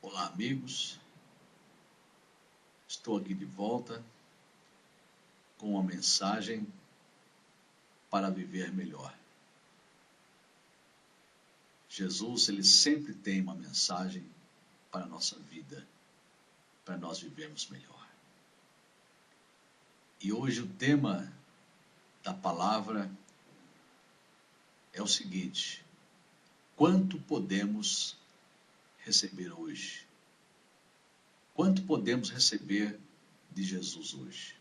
Olá, amigos. Estou aqui de volta com uma mensagem para viver melhor. Jesus, ele sempre tem uma mensagem para a nossa vida, para nós vivermos melhor. E hoje o tema da palavra é o seguinte: quanto podemos receber hoje? Quanto podemos receber de Jesus hoje?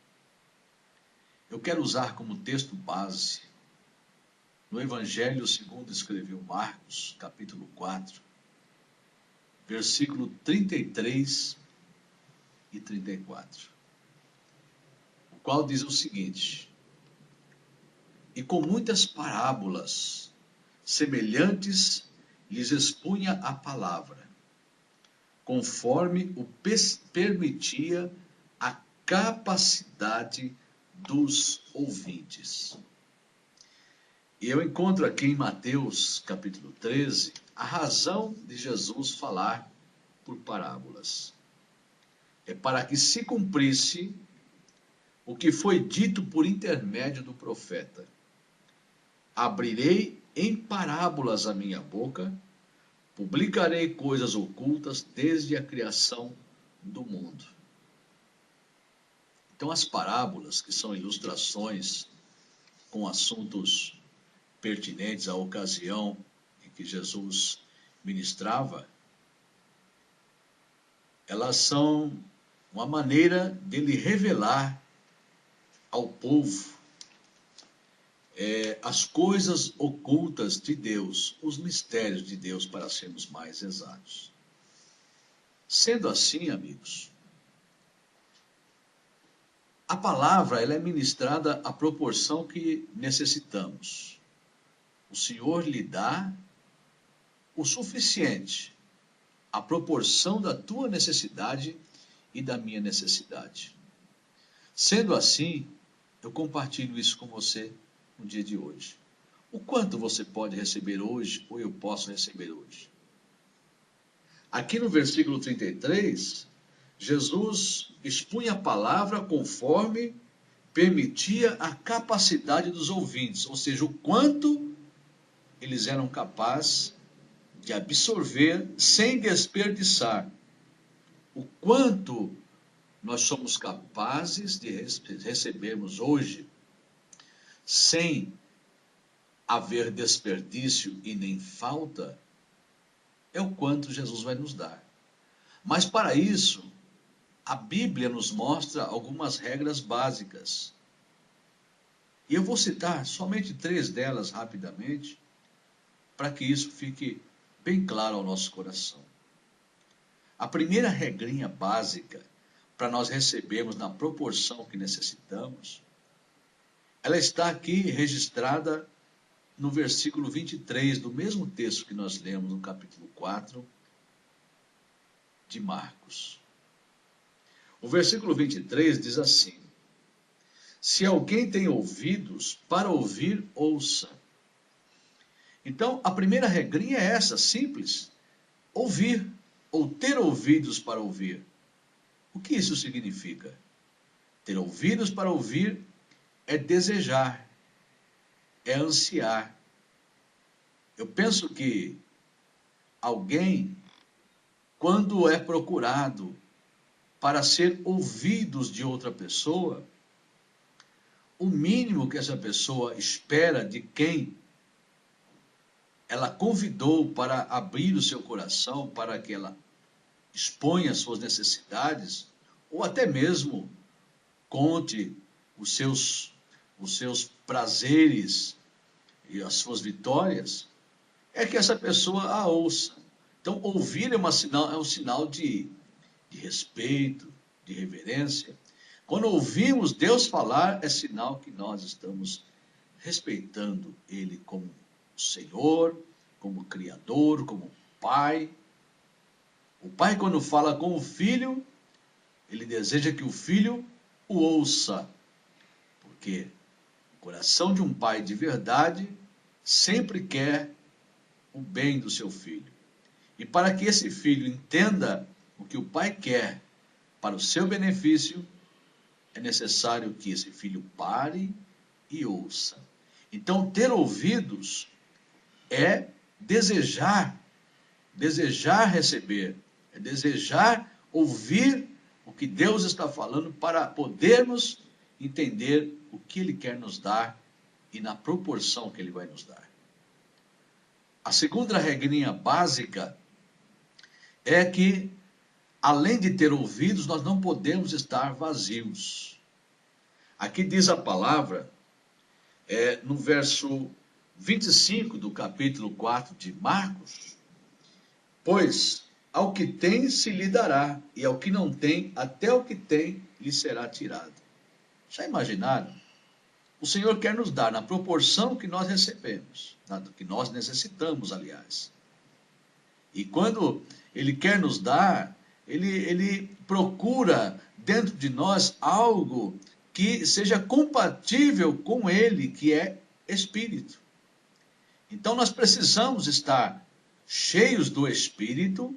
Eu quero usar como texto base no Evangelho segundo escreveu Marcos, capítulo 4, versículo 33 e 34, o qual diz o seguinte: e com muitas parábolas semelhantes lhes expunha a palavra, conforme o permitia a capacidade dos ouvintes. E eu encontro aqui em Mateus, capítulo 13, a razão de Jesus falar por parábolas. É para que se cumprisse o que foi dito por intermédio do profeta: abrirei em parábolas a minha boca, publicarei coisas ocultas desde a criação do mundo. Então, as parábolas, que são ilustrações com assuntos pertinentes à ocasião em que Jesus ministrava, elas são uma maneira dele revelar ao povo as coisas ocultas de Deus, os mistérios de Deus, para sermos mais exatos. Sendo assim, amigos, a palavra ela é ministrada à proporção que necessitamos. O Senhor lhe dá o suficiente, à proporção da tua necessidade e da minha necessidade. Sendo assim, eu compartilho isso com você no dia de hoje. O quanto você pode receber hoje, ou eu posso receber hoje? Aqui no versículo 33, Jesus expunha a palavra conforme permitia a capacidade dos ouvintes, ou seja, o quanto eles eram capazes de absorver sem desperdiçar, o quanto nós somos capazes de recebermos hoje sem haver desperdício e nem falta, é o quanto Jesus vai nos dar. Mas para isso, a Bíblia nos mostra algumas regras básicas. E eu vou citar somente 3 delas rapidamente, para que isso fique bem claro ao nosso coração. A primeira regrinha básica para nós recebermos na proporção que necessitamos, ela está aqui registrada no versículo 23 do mesmo texto que nós lemos no capítulo 4 de Marcos. O versículo 23 diz assim: se alguém tem ouvidos para ouvir, ouça. Então, a primeira regrinha é essa, simples: ouvir, ou ter ouvidos para ouvir. O que isso significa? Ter ouvidos para ouvir é desejar, é ansiar. Eu penso que alguém, quando é procurado para ser ouvidos de outra pessoa, o mínimo que essa pessoa espera de quem ela convidou para abrir o seu coração, para que ela exponha suas necessidades, ou até mesmo conte os seus prazeres e as suas vitórias, é que essa pessoa a ouça. Então, ouvir é um sinal de respeito, de reverência. Quando ouvimos Deus falar, é sinal que nós estamos respeitando Ele como Senhor, como Criador, como Pai. O pai, quando fala com o filho, ele deseja que o filho o ouça, porque o coração de um pai de verdade sempre quer o bem do seu filho. E para que esse filho entenda o que o pai quer para o seu benefício, é necessário que esse filho pare e ouça. Então, ter ouvidos é desejar receber, é desejar ouvir o que Deus está falando para podermos entender o que Ele quer nos dar e na proporção que Ele vai nos dar. A segunda regrinha básica é que, além de ter ouvidos, nós não podemos estar vazios. Aqui diz a palavra, no verso 25 do capítulo 4 de Marcos, pois ao que tem se lhe dará, e ao que não tem, até o que tem lhe será tirado. Já imaginaram? O Senhor quer nos dar na proporção que nós recebemos, que nós necessitamos, aliás. E quando Ele quer nos dar, Ele procura dentro de nós algo que seja compatível com Ele, que é Espírito. Então nós precisamos estar cheios do Espírito,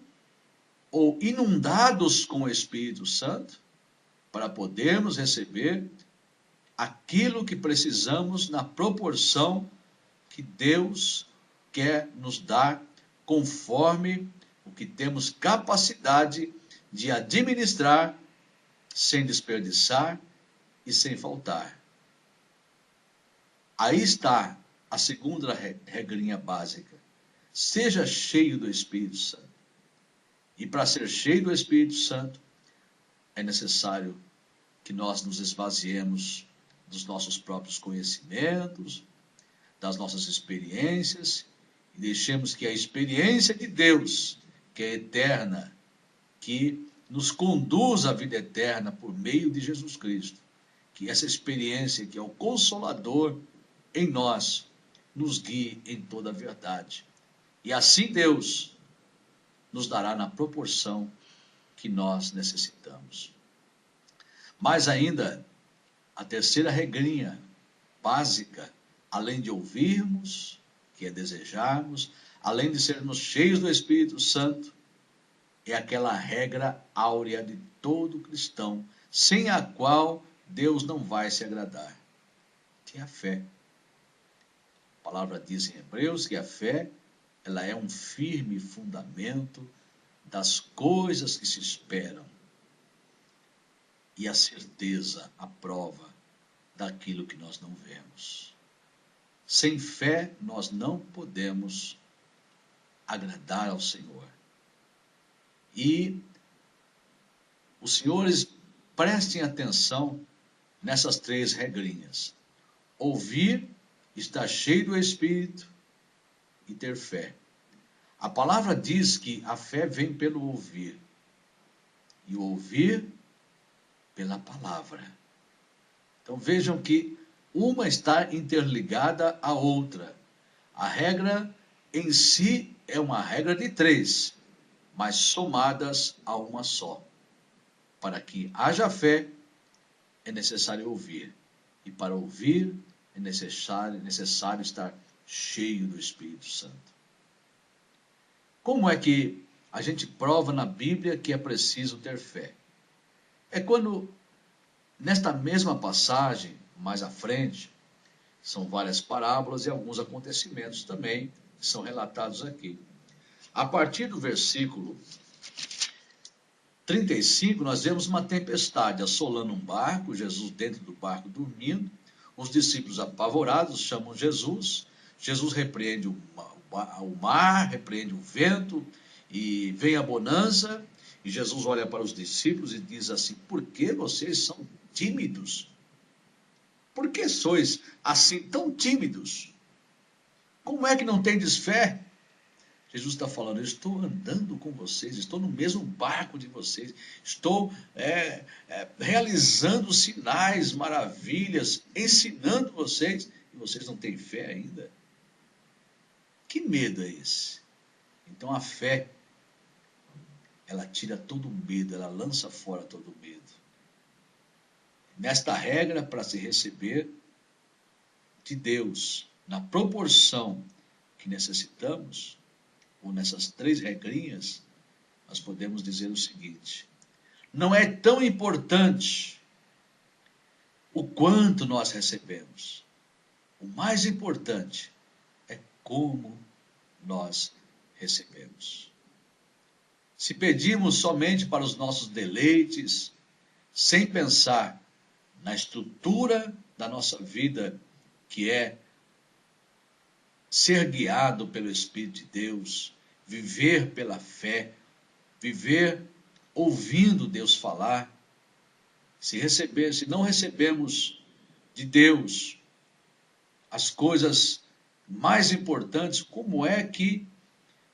ou inundados com o Espírito Santo, para podermos receber aquilo que precisamos na proporção que Deus quer nos dar, conforme o que temos capacidade de administrar, sem desperdiçar e sem faltar. Aí está a segunda regrinha básica. Seja cheio do Espírito Santo. E para ser cheio do Espírito Santo, é necessário que nós nos esvaziemos dos nossos próprios conhecimentos, das nossas experiências, e deixemos que a experiência de Deus, que é eterna, que nos conduz à vida eterna por meio de Jesus Cristo, que essa experiência, que é o Consolador em nós, nos guie em toda a verdade. E assim Deus nos dará na proporção que nós necessitamos. Mais ainda, a terceira regrinha básica, além de ouvirmos, que é desejarmos, além de sermos cheios do Espírito Santo, é aquela regra áurea de todo cristão, sem a qual Deus não vai se agradar, que é a fé. A palavra diz em Hebreus que a fé, ela é um firme fundamento das coisas que se esperam e a certeza, a prova daquilo que nós não vemos. Sem fé, nós não podemos agradar ao Senhor. E os senhores prestem atenção nessas três regrinhas. Ouvir, estar cheio do Espírito e ter fé. A palavra diz que a fé vem pelo ouvir. E o ouvir pela palavra. Então vejam que uma está interligada à outra. A regra em si é uma regra de três, mas somadas a uma só. Para que haja fé, é necessário ouvir. E para ouvir, é necessário estar cheio do Espírito Santo. Como é que a gente prova na Bíblia que é preciso ter fé? É quando, nesta mesma passagem, mais à frente, são várias parábolas e alguns acontecimentos também são relatados aqui. A partir do versículo 35, nós vemos uma tempestade assolando um barco, Jesus dentro do barco dormindo, os discípulos apavorados chamam Jesus, Jesus repreende o mar, repreende o vento, e vem a bonança, e Jesus olha para os discípulos e diz assim: por que vocês são tímidos? Por que sois assim tão tímidos? Como é que não tendes fé? Jesus está falando: eu estou andando com vocês, estou no mesmo barco de vocês, estou realizando sinais, maravilhas, ensinando vocês, e vocês não têm fé ainda? Que medo é esse? Então a fé, ela tira todo o medo, ela lança fora todo o medo. Nesta regra, para se receber de Deus, na proporção que necessitamos, ou nessas três regrinhas, nós podemos dizer o seguinte: não é tão importante o quanto nós recebemos. O mais importante é como nós recebemos. Se pedimos somente para os nossos deleites, sem pensar na estrutura da nossa vida, que é ser guiado pelo Espírito de Deus, viver pela fé, viver ouvindo Deus falar. Se não recebemos de Deus as coisas mais importantes, como é que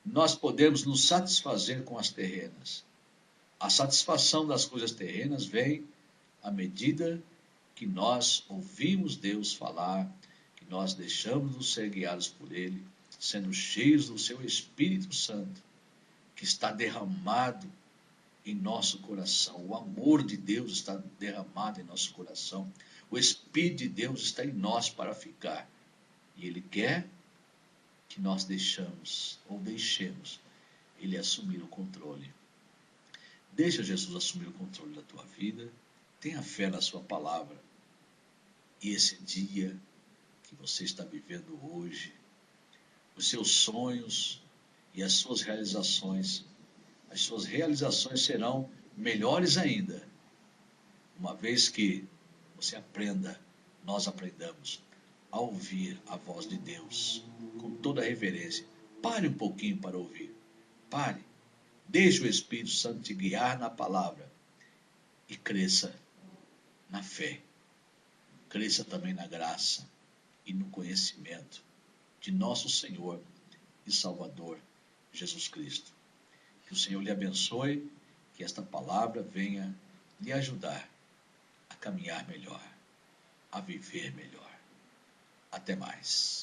nós podemos nos satisfazer com as terrenas? A satisfação das coisas terrenas vem à medida que nós ouvimos Deus falar, que nós deixamos nos ser guiados por Ele, sendo cheios do seu Espírito Santo, que está derramado em nosso coração. O amor de Deus está derramado em nosso coração. O Espírito de Deus está em nós para ficar. E Ele quer que nós deixemos Ele assumir o controle. Deixa Jesus assumir o controle da tua vida. Tenha fé na sua palavra. E esse dia que você está vivendo hoje, os seus sonhos e as suas realizações serão melhores ainda, uma vez que nós aprendamos a ouvir a voz de Deus com toda a reverência. Pare um pouquinho para ouvir. Pare. Deixe o Espírito Santo te guiar na palavra e cresça na fé. Cresça também na graça e no conhecimento de nosso Senhor e Salvador Jesus Cristo. Que o Senhor lhe abençoe, que esta palavra venha lhe ajudar a caminhar melhor, a viver melhor. Até mais.